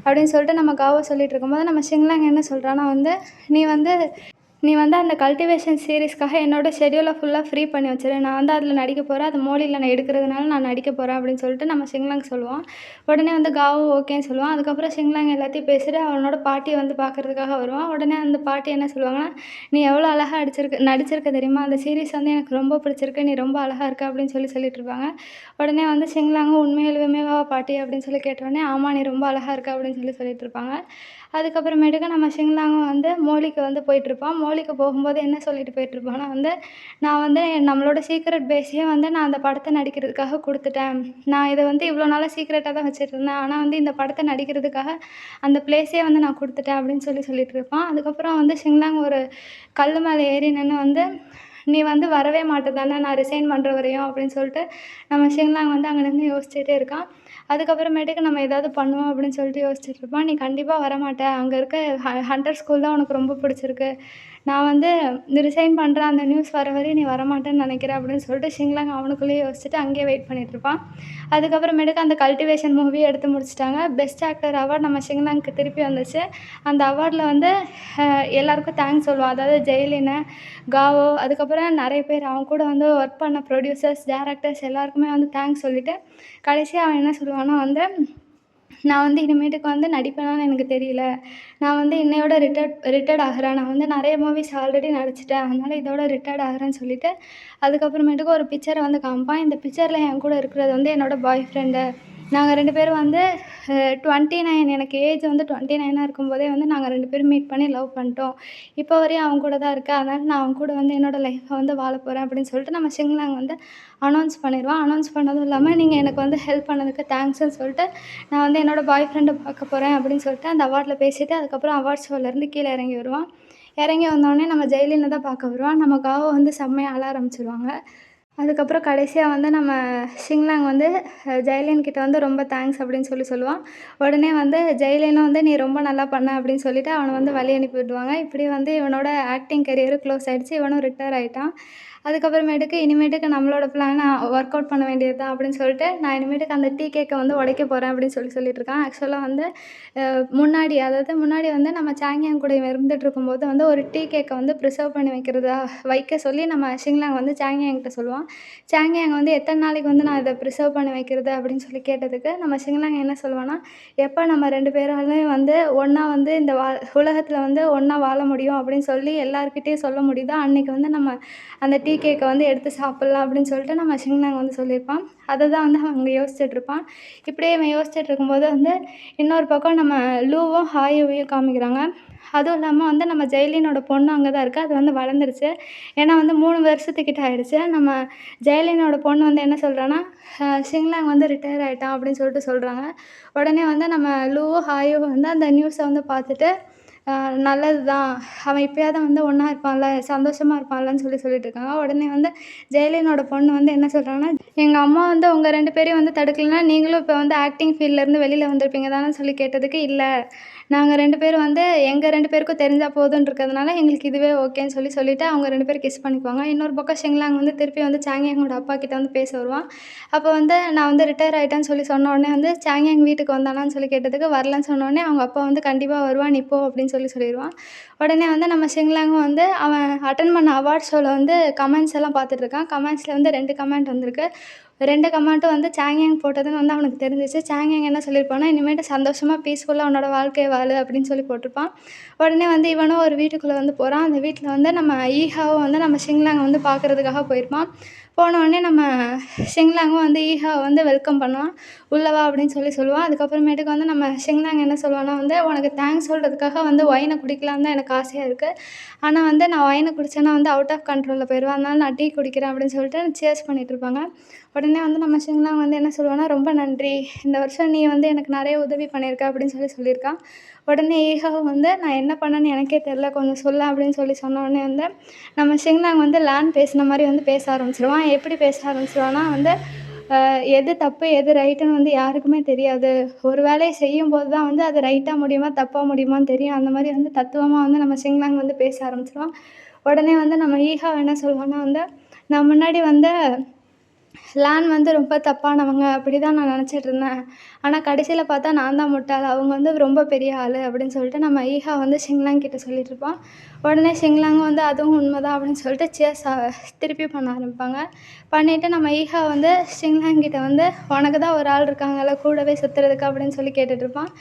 அப்படின்னு சொல்லிட்டு நம்ம காவ சொல்லிகிட்டு இருக்கும்போது நம்ம ஷிங்லாங் என்ன சொல்கிறான்னா வந்து, நீ வந்து அந்த கல்டிவேஷன் சீரிஸ்க்காக என்னோட ஷெட்யூலை ஃபுல்லாக ஃப்ரீ பண்ணி வச்சிரு, நான் வந்து அதில் நடிக்க போகிறேன், அது மோலியில் நான் எடுக்கிறதுனால நான் நடிக்க போகிறேன் அப்படின்னு சொல்லிட்டு நம்ம ஷிங்லாங் சொல்லுவான். உடனே வந்து காவும் ஓகேன்னு சொல்லுவான். அதுக்கப்புறம் ஷிங்லாங் எல்லாத்தையும் பேசிட்டு அவனோட பாட்டியை வந்து பார்க்குறதுக்காக வருவான். உடனே அந்த பாட்டி என்ன சொல்லுவாங்கன்னா, நீ எவ்வளோ அழகாக நடிச்சிருக்க தெரியுமா, அந்த சீரிஸ் வந்து எனக்கு ரொம்ப பிடிச்சிருக்கு, நீ ரொம்ப அழகாக இருக்க அப்படின்னு சொல்லிட்டு இருப்பாங்க. உடனே வந்து ஷிங்லாங்கும் உண்மையாலுமேவா பாட்டி அப்படின்னு சொல்லி கேட்டோடனே, ஆமாம் நீ ரொம்ப அழகாக இருக்க அப்படின்னு சொல்லிட்டு இருப்பாங்க. அதுக்கப்புறமேட்டுக்கு நம்ம ஷிங்லாங்கும் வந்து மோலிக்கு வந்து போயிட்டுருப்பான். மோலிக்கு போகும்போது என்ன சொல்லிட்டு போயிட்டுருப்பான்னா வந்து, நான் வந்து நம்மளோட சீக்ரெட் பேஸையே வந்து நான் அந்த படத்தை நடிக்கிறதுக்காக கொடுத்துட்டேன், நான் இதை வந்து இவ்வளோ நாளாக சீக்ரெட்டாக தான் வச்சுட்ருந்தேன், ஆனால் வந்து இந்த படத்தை நடிக்கிறதுக்காக அந்த பிளேஸே வந்து நான் கொடுத்துட்டேன் அப்படின்னு சொல்லிட்டு இருப்பான். அதுக்கப்புறம் வந்து ஷிங்லாங் ஒரு கல் மேலே ஏறி நின்று வந்து, நீ வந்து வரவே மாட்ட தானே நான் ரிசைன் பண்ணுற வரையும் அப்படின்னு சொல்லிட்டு நம்ம ஷிங்லாங் வந்து அங்கே நின்று யோசிச்சுட்டே இருக்கான். அதுக்கப்புறமேட்டுக்கு நம்ம ஏதாவது பண்ணுவோம் அப்படின்னு சொல்லிட்டு யோசிச்சுட்ருப்பான். நீ கண்டிப்பாக வரமாட்ட, அங்கே இருக்க ஹண்டர் ஸ்கூல் தான் உனக்கு ரொம்ப பிடிச்சிருக்கு, நான் வந்து ரிசைன் பண்ணுறேன், அந்த நியூஸ் வர வரையும் நீ வரமாட்டேன்னு நினைக்கிறேன் அப்படின்னு சொல்லிட்டு ஷிங்லாங் அவனுக்குள்ளேயே யோசிச்சுட்டு அங்கேயே வெயிட் பண்ணிகிட்ருப்பான். அதுக்கப்புறமேட்டுக்கு அந்த கல்டிவேஷன் மூவியை எடுத்து முடிச்சிட்டாங்க. பெஸ்ட் ஆக்டர் அவார்ட் நம்ம ஷிங்லாங்க்கு திருப்பி வந்துச்சு. அந்த அவார்டில் வந்து எல்லாருக்கும் தேங்க்ஸ் சொல்லுவான். அதாவது ஜெய்லினு, காவோ, அதுக்கப்புறம் நிறைய பேர் அவன் கூட வந்து ஒர்க் பண்ண ப்ரொடியூசர்ஸ், டேரக்டர்ஸ் எல்லாருக்குமே வந்து தேங்க்ஸ் சொல்லிவிட்டு கடைசியாக அவன் என்ன சொல்லுவான்னா வந்து, நான் வந்து இனிமேட்டுக்கு வந்து நடிப்பேனான்னு எனக்கு தெரியல, நான் வந்து இன்னையோட ரிட்டயர்ட் ஆகிறேன், நான் வந்து நிறைய மூவிஸ் ஆல்ரெடி நடிச்சிட்டேன், அதனால் இதோட ரிட்டயர்ட் ஆகிறேன்னு சொல்லிவிட்டு அதுக்கப்புறமேட்டுக்கு ஒரு பிக்சரை வந்து காமிப்பான். இந்த பிக்சரில் என் கூட இருக்கிறது வந்து என்னோடய பாய் ஃப்ரெண்டு, நாங்கள் 2 பேரும் வந்து 29, எனக்கு ஏஜ் வந்து 29ஆக இருக்கும்போதே வந்து நாங்கள் 2 பேரும் மீட் பண்ணி லவ் பண்ணிட்டோம், இப்போ வரையும் அவன் கூட தான் இருக்கேன், அதனால் நான் அவன் கூட வந்து என்னோடய லைஃப்பை வந்து வாழ போகிறேன் அப்படின்னு சொல்லிட்டு நம்ம ஷிங்லாங் வந்து அனௌன்ஸ் பண்ணிடுவான். அனௌன்ஸ் பண்ணதும் இல்லாமல், நீங்கள் எனக்கு வந்து ஹெல்ப் பண்ணதுக்கு தேங்க்ஸ்ன்னு சொல்லிட்டு நான் வந்து என்னோடய பாய் ஃப்ரெண்டை பார்க்க போகிறேன் அப்படின்னு சொல்லிட்டு அந்த அவார்டில் பேசிவிட்டு அதுக்கப்புறம் அவார்ட் ஷோலேருந்து கீழே இறங்கி வருவான். இறங்கி வந்தோடனே நம்ம ஜெய்லினை தான் பார்க்க வருவான். நம்ம காவோ வந்து செம்மையாக அழ ஆரம்பிச்சிருவாங்க. அதுக்கப்புறம் கடைசியாக வந்து நம்ம ஷிங்லாங் வந்து ஜெயலலின் கிட்ட வந்து ரொம்ப தேங்க்ஸ் அப்படின்னு சொல்லுவான். உடனே வந்து ஜெயலலினும் வந்து நீ ரொம்ப நல்லா பண்ண அப்படின்னு சொல்லிட்டு அவனை வந்து வழி அனுப்பி விடுவாங்க. இப்படி வந்து இவனோட ஆக்டிங் கரியரும் க்ளோஸ் ஆகிடுச்சு. இவனும் ரிட்டையர் ஆகிட்டான். அதுக்கப்புறமேட்டுக்கு இனிமேட்டுக்கு நம்மளோட பிளானை ஒர்க் அவுட் பண்ண வேண்டியது தான் அப்படின்னு சொல்லிட்டு நான் இனிமேட்டுக்கு அந்த டீ கேக்கை வந்து உடைக்க போகிறேன் அப்படின்னு சொல்லிட்டு இருக்கான். ஆக்சுவலாக வந்து முன்னாடி வந்து நம்ம சாங்கியாங் கூட இருந்துட்டு இருக்கும்போது வந்து ஒரு டீ கேக்கை வந்து ப்ரிசர்வ் பண்ணி வைக்க சொல்லி நம்ம ஷிங்லாங் வந்து சாங்கியாங் கிட்ட சொல்லுவான். சாங்கியாங் வந்து எத்தனை நாளைக்கு வந்து நான் இதை ப்ரிசர்வ் பண்ணி வைக்கிறது அப்படின்னு சொல்லி கேட்டதுக்கு நம்ம ஷிங்லாங் என்ன சொல்லுவான்னா, எப்போ நம்ம 2 பேராலையும் வந்து ஒன்றா வந்து இந்த உலகத்தில் வந்து ஒன்றா வாழ முடியும் அப்படின்னு சொல்லி எல்லாருக்கிட்டேயும் சொல்ல முடியுதோ அன்றைக்கி வந்து நம்ம அந்த டீ கேக்கை வந்து எடுத்து சாப்பிட்லாம் அப்படின்னு சொல்லிட்டு நம்ம ஷிங்லாங் வந்து சொல்லியிருப்பான். அதை தான் வந்து அவன் அங்கே யோசிச்சுட்ருப்பான். இப்படியே இவன் யோசிச்சுட்டு இருக்கும்போது வந்து இன்னொரு பக்கம் நம்ம லூவும் ஹாயுவையும் காமிக்கிறாங்க. அதுவும் இல்லாமல் வந்து நம்ம ஜெயலலினோட பொண்ணு அங்கே தான் இருக்குது. அது வந்து வளர்ந்துருச்சு. ஏன்னா வந்து 3 வருஷத்துக்கிட்ட ஆகிடுச்சு. நம்ம ஜெயலலினோட பொண்ணு வந்து என்ன சொல்கிறான்னா, ஷிங்லாங் வந்து ரிட்டையர் ஆகிட்டான் அப்படின்னு சொல்கிறாங்க. உடனே வந்து நம்ம லூவும் ஹாயும் வந்து அந்த நியூஸை வந்து பார்த்துட்டு நல்லது தான், அவன் இப்போயாவது வந்து ஒன்றா இருப்பான்ல, சந்தோஷமாக இருப்பான்லன்னு சொல்லிட்டு இருக்காங்க. உடனே வந்து ஜெயலலினோட பொண்ணு வந்து என்ன சொல்கிறாங்கன்னா, எங்கள் அம்மா வந்து உங்கள் 2 பேரையும் வந்து தடுக்கலைன்னா நீங்களும் இப்போ வந்து ஆக்டிங் ஃபீல்ட்லேருந்து வெளியில் வந்திருப்பீங்க தானே சொல்லி கேட்டதுக்கு, இல்லை நாங்கள் 2 பேரும் வந்து எங்கள் 2 பேருக்கும் தெரிஞ்சால் போதும்னு இருக்கிறதுனால எங்களுக்கு இதுவே ஓகேன்னு சொல்லிட்டு அவங்க 2 பேரும் கிஸ் பண்ணிக்குவாங்க. இன்னொரு பக்கம் ஷிங்லாங் வந்து திருப்பி வந்து சாங்கியாங்கோட அப்பா கிட்ட வந்து பேச வருவான். அப்போ வந்து நான் வந்து ரிட்டையர் ஆகிட்டேன்னு சொன்ன உடனே வந்து சாங்கியாங் வீட்டுக்கு வந்தானான்னு சொல்லி கேட்டதுக்கு வரலன்னு சொன்ன உடனே அவங்க அப்பா வந்து கண்டிப்பாக வருவான், நீ போ அப்படின்னு சொல்லிடுவான். உடனே வந்து நம்ம ஷிங்லாங்கும் வந்து அவன் அட்டன் பண்ண அவார்ட் ஷோவில் வந்து கமெண்ட்ஸ் எல்லாம் பார்த்துட்ருக்கான். கமெண்ட்ஸில் வந்து 2 கமெண்ட் வந்திருக்கு. 2 கமெண்ட்டும் வந்து சாங்கியாங் போட்டதுன்னு வந்து அவனுக்கு தெரிஞ்சிச்சு. சாங்கியாங் என்ன சொல்லியிருப்பான்னா, இனிமேட்டு சந்தோஷமாக பீஸ்ஃபுல்லாக உன்னோட வாழ்க்கையை வாழு அப்படின்னு சொல்லி போட்டிருப்பான். உடனே வந்து இவனும் ஒரு வீட்டுக்குள்ளே வந்து போகிறான். அந்த வீட்டில் வந்து நம்ம ஈஹாவும் வந்து நம்ம ஷிங்லாங் வந்து பார்க்குறதுக்காக போயிருப்பான். போனோடனே நம்ம ஷிங்லாங்கும் வந்து ஈஹாவை வந்து வெல்கம் பண்ணுவான். உள்ள வா அப்படின்னு சொல்லுவான். அதுக்கப்புறமேட்டுக்கு வந்து நம்ம ஷிங்லாங் என்ன சொல்லுவான்னா வந்து, உனக்கு தேங்க்ஸ் சொல்கிறதுக்காக வந்து ஒயினை குடிக்கலான்னு தான் எனக்கு ஆசையாக இருக்குது. ஆனால் வந்து நான் ஒயினை குடித்தேன்னா வந்து அவுட் ஆஃப் கண்ட்ரோலில் போயிடுவேன். அதனால நான் டீ குடிக்கிறேன் அப்படின்னு சொல்லிட்டு சேர்ஸ் பண்ணிகிட்ருப்பாங்க. உடனே வந்து நம்ம ஷிங்லாங் வந்து என்ன சொல்லுவான்னா, ரொம்ப நன்றி, இந்த வருஷம் நீ வந்து எனக்கு நிறைய உதவி பண்ணியிருக்க அப்படின்னு சொல்லியிருக்கான். உடனே ஈஹாவும் வந்து நான் என்ன பண்ணேன்னு எனக்கே தெரில, கொஞ்சம் சொல்ல அப்படின்னு சொன்ன உடனே வந்து நம்ம ஷிங்லாங் வந்து பேசின மாதிரி வந்து பேச ஆரம்பிச்சிருவான். எப்படி பேச ஆரம்பிச்சிருவான்னா வந்து, எது தப்பு எது ரைட்டுன்னு வந்து யாருக்குமே தெரியாது. ஒரு வேலையை செய்யும்போது தான் வந்து அது ரைட்டாக முடியுமா தப்பாக முடியுமான்னு தெரியும். அந்த மாதிரி வந்து தத்துவமாக வந்து நம்ம ஷிங்லாங் வந்து பேச ஆரம்பிச்சிருவான். உடனே வந்து நம்ம ஈஹா என்ன சொல்லுவான்னா வந்து, நான் முன்னாடி வந்து லான் வந்து ரொம்ப தப்பானவங்க அப்படி தான் நான் நினச்சிட்ருந்தேன். ஆனால் கடைசியில் பார்த்தா நான் தான் முட்டாள். அவங்க வந்து ரொம்ப பெரிய ஆள் அப்படின்னு சொல்லிட்டு நம்ம ஈஹா வந்து ஷிங்லாங் கிட்ட சொல்லிகிட்ருப்பான். உடனே ஷிங்லாங்கும் வந்து அதுவும் உண்மைதான் அப்படின்னு சொல்லிட்டு திருப்பி பண்ண ஆரம்பிப்பாங்க. பண்ணிவிட்டு நம்ம ஈஹா வந்து ஷிங்லாங் கிட்ட வந்து உனக்கு தான் ஒரு ஆள் இருக்காங்கல்ல கூடவே சுற்றுறதுக்கு அப்படின்னு சொல்லி கேட்டுட்ருப்பான்.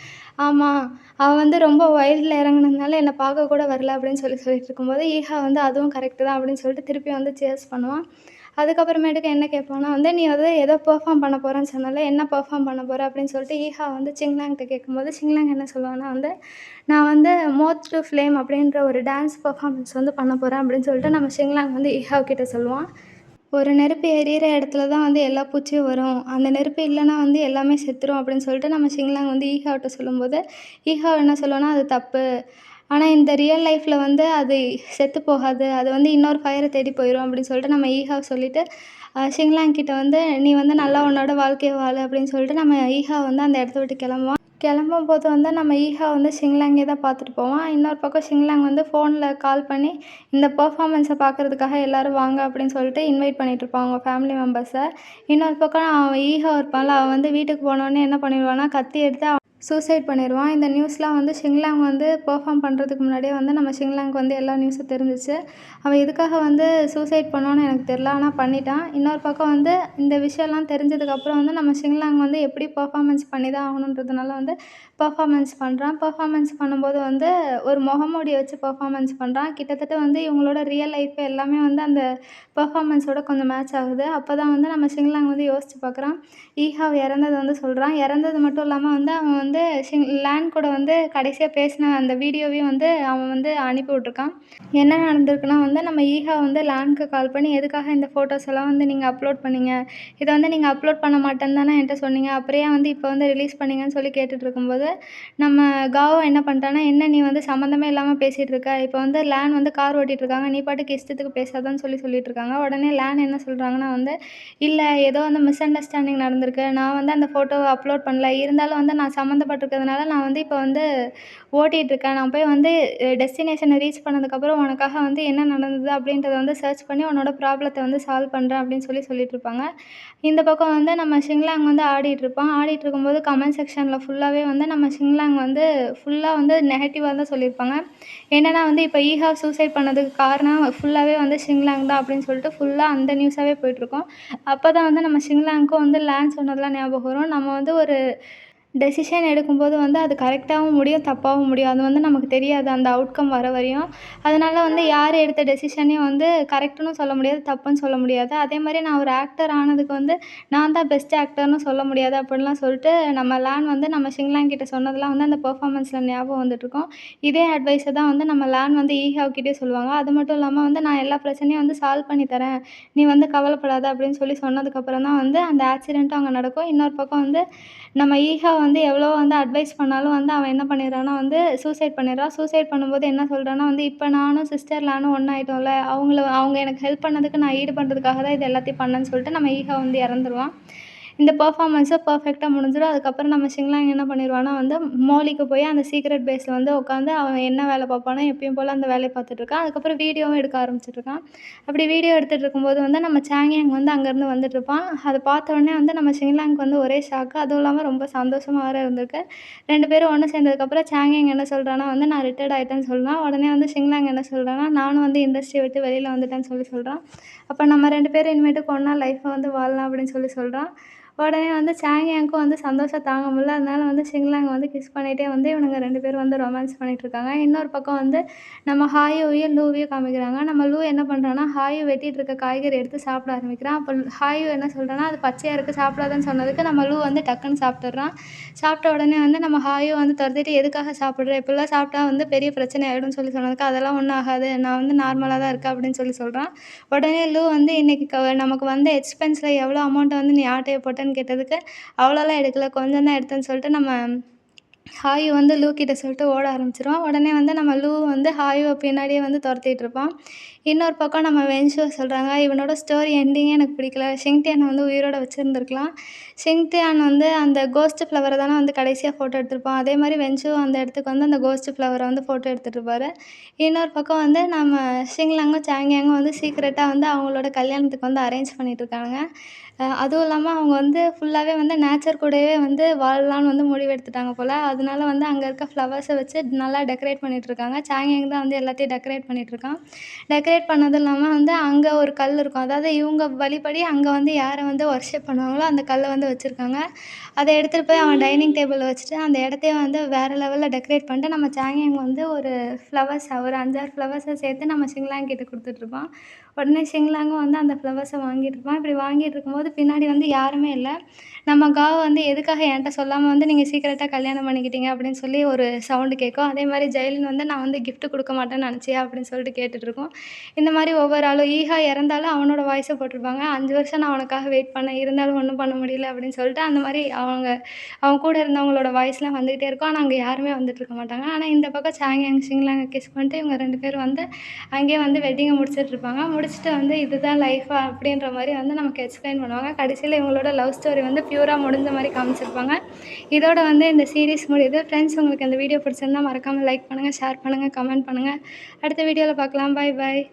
ஆமாம், அவன் வந்து ரொம்ப வயலில் இறங்குனதுனால என்னை பார்க்க கூட வரல அப்படின்னு சொல்லிட்டு இருக்கும்போது ஈஹா வந்து அதுவும் கரெக்டு தான் அப்படின்னு சொல்லிட்டு திருப்பி வந்து சேர்ஸ் பண்ணுவான். அதுக்கப்புறமேட்டுக்கு என்ன கேட்பான்னா வந்து, நீ வந்து ஏதோ பெர்ஃபார்ம் பண்ண போகிறேன்னு சொன்னல, என்ன பெர்ஃபார்ம் பண்ண போகிற அப்படின்னு சொல்லிட்டு ஈஹா வந்து ஷிங்லாங்கிட்ட கேட்கும்போது, ஷிங்லாங் என்ன சொல்லுவான்னா வந்து, நான் வந்து மோத் டூ ஃப்ளேம் அப்படின்ற ஒரு டான்ஸ் பெர்ஃபார்மன்ஸ் வந்து பண்ண போகிறேன் அப்படின்னு சொல்லிட்டு நம்ம ஷிங்லாங் வந்து ஈஹா கிட்ட சொல்லுவான். ஒரு நெருப்பு எரியிற இடத்துல தான் வந்து எல்லா பூச்சியும் வரும். அந்த நெருப்பு இல்லைன்னா வந்து எல்லாமே செத்துரும் அப்படின்னு சொல்லிட்டு நம்ம ஷிங்லாங் வந்து ஈஹாவிட்ட சொல்லும்போது, ஈஹா என்ன சொல்லுவான்னா, அது தப்பு. ஆனால் இந்த ரியல் லைஃப்பில் வந்து அது செத்து போகாது. அது வந்து இன்னொரு ஃபயரை தேடி போயிடும் அப்படின்னு சொல்லிட்டு நம்ம ஈஹா சொல்லிவிட்டு ஷிங்லாங் கிட்ட வந்து, நீ வந்து நல்லா உன்னோட வாழ்க்கையை வாழு அப்படின்னு சொல்லிட்டு நம்ம ஈஹா வந்து அந்த இடத்த விட்டு கிளம்புவான். கிளம்பும்போது வந்து நம்ம ஈஹா வந்து ஷிங்லாங்கே தான் பார்த்துட்டு போவான். இன்னொரு பக்கம் ஷிங்லாங் வந்து ஃபோனில் கால் பண்ணி இந்த பெர்ஃபார்மன்ஸை பார்க்குறதுக்காக எல்லோரும் வாங்க அப்படின்னு சொல்லிட்டு இன்வைட் பண்ணிகிட்ருப்பான் அவங்க ஃபேமிலி மெம்பர்ஸை. இன்னொரு பக்கம் அவன் ஈஹா இருப்பான்ல, அவன் வந்து வீட்டுக்கு போனோடனே என்ன பண்ணிடுவான்னா, கத்தி எடுத்து சூசைட் பண்ணிடுவான். இந்த நியூஸ்லாம் வந்து ஷிங்லாங் வந்து பெர்ஃபார்ம் பண்ணுறதுக்கு முன்னாடியே வந்து நம்ம ஷிங்லாங்க்கு வந்து எல்லா நியூஸும் தெரிஞ்சிச்சு. அவன் எதுக்காக வந்து சூசைட் பண்ணான்னு எனக்கு தெரில, ஆனால் பண்ணிட்டான். இன்னொரு பக்கம் வந்து இந்த விஷயம்லாம் தெரிஞ்சதுக்கப்புறம் வந்து நம்ம ஷிங்லாங் வந்து எப்படி பெர்ஃபார்மன்ஸ் பண்ணி தான் ஆகணுன்றதுனால வந்து பெர்ஃபார்மன்ஸ் பண்ணுறான். பெர்ஃபார்மன்ஸ் பண்ணும்போது வந்து ஒரு முகமூடியை வச்சு பெர்ஃபார்மன்ஸ் பண்ணுறான். கிட்டத்தட்ட வந்து இவங்களோட ரியல் லைஃப் எல்லாமே வந்து அந்த பெர்ஃபார்மன்ஸோட கொஞ்சம் மேட்ச் ஆகுது. அப்போ தான் வந்து நம்ம ஷிங்லாங் வந்து யோசிச்சு பார்க்குறான். ஈஹாவ் இறந்தது வந்து சொல்கிறான். இறந்தது மட்டும் இல்லாமல் வந்து அவன் வந்து வந்து லேன் கூட வந்து கடைசியா பேசின அந்த வீடியோவையும் வந்து அவன் வந்து அனுப்பி விட்ருக்கான். என்ன நடந்திருக்குன்னா வந்து நம்ம ஈகா வந்து லேனுக்கு கால் பண்ணி, எதுக்காக இந்த ஃபோட்டோஸ் எல்லாம் வந்து நீங்க அப்லோட் பண்ணீங்க? இத வந்து நீங்க அப்லோட் பண்ண மாட்டேன்னு தானே என்ட்ட சொன்னீங்க. அப்புறம் ஏன் வந்து இப்போ வந்து ரிலீஸ் பண்ணீங்கன்னு சொல்லி கேட்டுட்டு இருக்கும்போது, நம்ம காவோ என்ன பண்ணிட்டான்னா, என்ன நீ வந்து சம்மந்தமே இல்லாம பேசிட்டு இருக்க. இப்போ வந்து லேன் வந்து கார் ஓட்டிட்டு இருக்காங்க. நீ பாட்டுக்கு இஷ்டத்துக்கு பேசாதன்னு சொல்லிட்டு இருக்காங்க. உடனே லேன் என்ன சொல்றாங்கன்னா வந்து, இல்ல ஏதோ வந்து மிஸ் அண்டர்ஸ்டாண்டிங் நடந்திருக்கு. நான் வந்து அந்த ஃபோட்டோவ அப்லோட் பண்ணல. இருந்தாலும் வந்து நான் சம்மந்தப்பட்டிருக்கிறதுனால நான் வந்து இப்போ வந்து ஓட்டிட்டுருக்கேன். நான் போய் வந்து டெஸ்டினேஷன ரீச் பண்ணதுக்கப்புறம் உனக்காக வந்து என்ன நடந்தது அப்படின்றத வந்து சர்ச் பண்ணி உன்னோட ப்ராப்ளத்த வந்து சால்வ் பண்றேன் அப்படின்னு சொல்லிட்டுருப்பாங்க. இந்த பக்கம் வந்து நம்ம ஷிங்லாங் வந்து ஆடிட்டுருப்பான். ஆடிட்டுருக்கும்போது கமெண்ட் செக்ஷன்ல ஃபுல்லாவே வந்து நம்ம ஷிங்லாங் வந்து ஃபுல்லா வந்து நெகட்டிவா தான் சொல்லியிருப்பாங்க. என்னன்னா வந்து இப்போ ஈஹா சூசைட் பண்ணதுக்கு காரணம் ஃபுல்லாவே வந்து ஷிங்லாங் தான் அப்படின்னு சொல்லிட்டு ஃபுல்லா அந்த நியூஸாவே போயிட்டுருக்கும். அப்பதான் வந்து நம்ம ஷிங்லாங்க்கும் வந்து லேன் சொன்னதெல்லாம் ஞாபகம் வரும். நம்ம வந்து ஒரு டெசிஷன் எடுக்கும்போது வந்து அது கரெக்டாவும் முடியும், தப்பாவும் முடியும். அது வந்து நமக்கு தெரியாது அந்த அவுட்கம் வர வரையும். அதனால வந்து யார் எடுத்த டெசிஷனையும் வந்து கரெக்ட்டுன்னு சொல்ல முடியாது, தப்புன்னு சொல்ல முடியாது. அதேமாரி நான் ஒரு ஆக்டர் ஆனதுக்கு வந்து நான் தான் பெஸ்ட் ஆக்டர்ன்னு சொல்ல முடியாது அப்படின்லாம் சொல்லிட்டு நம்ம லேன் வந்து நம்ம ஷிங்லாங் கிட்ட சொன்னதெல்லாம் வந்து அந்த பெர்ஃபார்மன்ஸ்ல ஞாபகம் வந்துட்டுருக்கும். இதே அட்வைஸ தான் வந்து நம்ம லேன் வந்து ஈஹாவ் கிட்டயும் சொல்லுவாங்க. அது மட்டும் இல்லாம வந்து நான் எல்லா பிரச்சனையும் வந்து சால்வ் பண்ணி தரேன். நீ வந்து கவலைப்படாத அப்படின்னு சொன்னதுக்கப்புறம் தான் வந்து அந்த ஆக்சிடென்ட்டும் அங்க நடக்கும். இன்னொரு பக்கம் வந்து நம்ம ஈகா வந்து எவ்வளோ வந்து அட்வைஸ் பண்ணாலும் வந்து அவன் என்ன பண்ணிடுறான்னா வந்து சூசைட் பண்ணிடுறான். சூசைட் பண்ணும்போது என்ன சொல்றான்னா வந்து, "இப்ப நானும் சிஸ்டர் லேனும் ஒண்ணாயிட்டோம்ல. அவங்க எனக்கு ஹெல்ப் பண்ணதுக்கு நான் ஈடு பண்றதுக்காக தான் இது எல்லாத்தையும் பண்ணேன்னு" சொல்லிட்டு நம்ம ஈகா வந்து இறந்துருவான். இந்த பெர்ஃபார்மன்ஸும் பெர்ஃபெக்ட்டா முடிஞ்சிரும். அதுக்கப்புறம் நம்ம ஷிங்லாங் என்ன பண்ணிருவான்னா வந்து, மோலிக்கு போய் அந்த சீக்ரெட் பேஸ்ல வந்து உட்காந்து அவன் என்ன வேலை பார்ப்பானோ எப்பயும் போல அந்த வேலைய பார்த்துட்டுருக்கான். அதுக்கப்புறம் வீடியோவும் எடுக்க ஆரம்பிச்சுட்டுருக்கான். அப்படி வீடியோ எடுத்துட்டு இருக்கும்போது வந்து நம்ம சாங்கியாங் வந்து அங்கேருந்து வந்துட்டுருப்பான். அத பார்த்த உடனே வந்து நம்ம ஷிங்லாங்க்கு வந்து ஒரே ஷாக்கு. அதுவும் இல்லாம ரொம்ப சந்தோஷமா வேற இருந்திருக்கு. 2 பேரும் ஒண்ணு சேர்ந்ததுக்கப்புறம் சாங்கியாங் என்ன சொல்றான்னா வந்து, "நான் ரிட்டயர்ட் ஆயிட்டேன்னு" சொல்றான். உடனே வந்து ஷிங்லாங் என்ன சொல்றான்னா, "நானும் வந்து இண்டஸ்ட்ரிய விட்டு வெளியில வந்துட்டேன்னு" சொல்றான். அப்ப நம்ம 2 பேரும் இனிமேட்டுக்கு ஒண்ணா லைஃப்ப வந்து வாழலாம் அப்படின்னு சொல்றான். உடனே வந்து சாங்கியாங்க்கும் வந்து சந்தோஷம் தாங்க முடியல. அதனால வந்து ஷிங்லாங் வந்து கிஸ் பண்ணிட்டே வந்து இவனுங்க 2 பேரும் வந்து ரொமான்ஸ் பண்ணிட்டுருக்காங்க. இன்னொரு பக்கம் வந்து நம்ம ஹாயுவையும் லூவையும் காமிக்கிறாங்க. நம்ம லூ என்ன பண்றான்னா, ஹாயு வெட்டிட்டு இருக்க காய்கறி எடுத்து சாப்பிட ஆரம்பிக்கிறான். அப்ப ஹாயு என்ன சொல்றான்னா, "அது பச்சையா இருக்கு சாப்பிடாதன்னு" சொன்னதுக்கு நம்ம லூ வந்து டக்குன்னு சாப்பிட்டுர்றான். சாப்பிட்ட உடனே வந்து நம்ம ஹாயு வந்து தொரத்திட்டு, "எதுக்காக சாப்பிடுற? இப்படிலாம் சாப்பிட்டா வந்து பெரிய பிரச்சனை ஆயிடும்னு" சொன்னதுக்கு, "அதெல்லாம் ஒண்ணும் ஆகாது. நான் வந்து நார்மலா தான் இருக்கேன்" அப்படின்னு சொல்றான். உடனே லூ வந்து, "இன்னைக்கு நமக்கு வந்த எக்ஸ்பென்ஸ்ல எவ்வளோ அமௌண்ட்ட வந்து நீ ஆட்டைய போட்டன்னு" கேட்டதுக்கு, "அவ்வளோலாம் எடுக்கல. கொஞ்சம் தான் எடுத்தேன்னு" சொல்லிட்டு நம்ம ஹாயு வந்து லூ கிட்ட சொல்லிட்டு ஓட ஆரம்பிச்சுருவான். உடனே வந்து நம்ம லூ வந்து ஹாயுவ பின்னாடியே வந்து தொரத்திட்டு இருப்பான். இன்னொரு பக்கம் நம்ம வென்ஷுவ சொல்றாங்க, "இவனோட ஸ்டோரி எண்டிங்கே எனக்கு பிடிக்கல. ஷிங்டியான வந்து உயிரோட வச்சிருந்துருக்கலாம். ஷிங்டியான் வந்து அந்த கோஸ்ட் ஃப்ளவர தானே வந்து கடைசியா ஃபோட்டோ எடுத்திருப்பான். அதேமாரி வென்ஷுவும் அந்த இடத்துக்கு வந்து அந்த கோஸ்ட் ஃப்ளவர வந்து ஃபோட்டோ எடுத்துட்டு இருப்பாரு." இன்னொரு பக்கம் வந்து நம்ம ஷிங்லாங்கும், சாங்கியாங்கும் வந்து சீக்ரெட்டா வந்து அவங்களோட கல்யாணத்துக்கு வந்து அரேஞ்ச் பண்ணிட்டுருக்காங்க. அதுவும் இல்லாம அவங்க வந்து ஃபுல்லாவே வந்து நேச்சர் கூடவே வந்து வாழலான்னு வந்து முடிவெடுத்துட்டாங்க போல. அதனால வந்து அங்க இருக்க ஃப்ளவர்ஸ வச்சு நல்லா டெக்கரேட் பண்ணிட்டுருக்காங்க. சாங்கியாங் தான் வந்து எல்லாத்தையும் டெக்கரேட் பண்ணிட்டுருக்கான். டெக்கரேட் பண்ணதும் இல்லாம வந்து அங்க ஒரு கல் இருக்கும். அதாவது இவங்க வழிப்படி அங்க வந்து யார வந்து வொர்ஷிப் பண்ணுவாங்களோ அந்த கல்ல வந்து வச்சிருக்காங்க. அத எடுத்துட்டு போய் அவன் டைனிங் டேபிள்ல வச்சுட்டு அந்த இடத்தையே வந்து வேற லெவல்ல டெக்கரேட் பண்ணிட்டு நம்ம சாங்கியாங் வந்து ஒரு ஒரு 5, 6 ஃப்ளவர்ஸ சேர்த்து நம்ம ஷிங்லாங் கிட்ட குடுத்துட்டுருப்பான். உடனே ஷிங்லாங்கும் வந்து அந்த ஃப்ளவர்ஸ வாங்கிட்டுருப்பான். இப்படி வாங்கிட்டு இருக்கும்போது பின்னாடி வந்து யாருமே இல்ல. நம்ம காவ் வந்து எதுக்காக என்ட்ட சொல்லாம வந்து நீங்க சீக்கிரட்டா கல்யாணம் பண்ணிக்கிட்டீங்க அப்படின்னு சொல்லி ஒரு சவுண்ட் கேட்கும். அதேமாரி ஜெயலின் வந்து நான் வந்து கிஃப்ட் குடுக்க மாட்டேன்னு நினச்சியா அப்படின்னு சொல்லிட்டு கேட்டுட்டுருக்கும். இந்த மாரி ஒவ்வொரு ஆளும் ஈகா இறந்தாலும் அவனோட வாய்ஸ போட்டிருப்பாங்க. 5 வருஷம் நான் உனக்காக வெயிட் பண்ணேன். இருந்தாலும் ஒண்ணும் பண்ண முடியல அப்படின்னு சொல்லிட்டு அந்த மாரி அவன் கூட இருந்தவங்களோட வாய்ஸ்லாம் வந்துகிட்டே இருக்கும். ஆனா அங்க யாருமே வந்துட்டுருக்க மாட்டாங்க. ஆனா இந்த பக்கம் சாங்கியாங், ஷிங்லாங்க கிஸ் பண்ணிட்டு இவங்க 2 பேரும் வந்து அங்கேயே வந்து வெட்டிங்க முடிச்சிட்டுருப்பாங்க. முடிச்சுட்டு வந்து இதுதான் லைஃபா அப்படின்ற மாரி வந்து நமக்கு எக்ஸ்பிளைன் பண்ணுவாங்க. கடைசியில இவங்களோட லவ் ஸ்டோரி வந்து பியூரா முடிஞ்ச மாரி காமிச்சிருப்பாங்க. இதோட வந்து இந்த சீரிஸ் முடியுது. ஃப்ரெண்ட்ஸ் உங்களுக்கு இந்த வீடியோ பிடிச்சிருந்தா மறக்காம லைக் பண்ணுங்க, ஷேர் பண்ணுங்க, கமெண்ட் பண்ணுங்க. அடுத்த வீடியோல பார்க்கலாம். பாய் பாய்.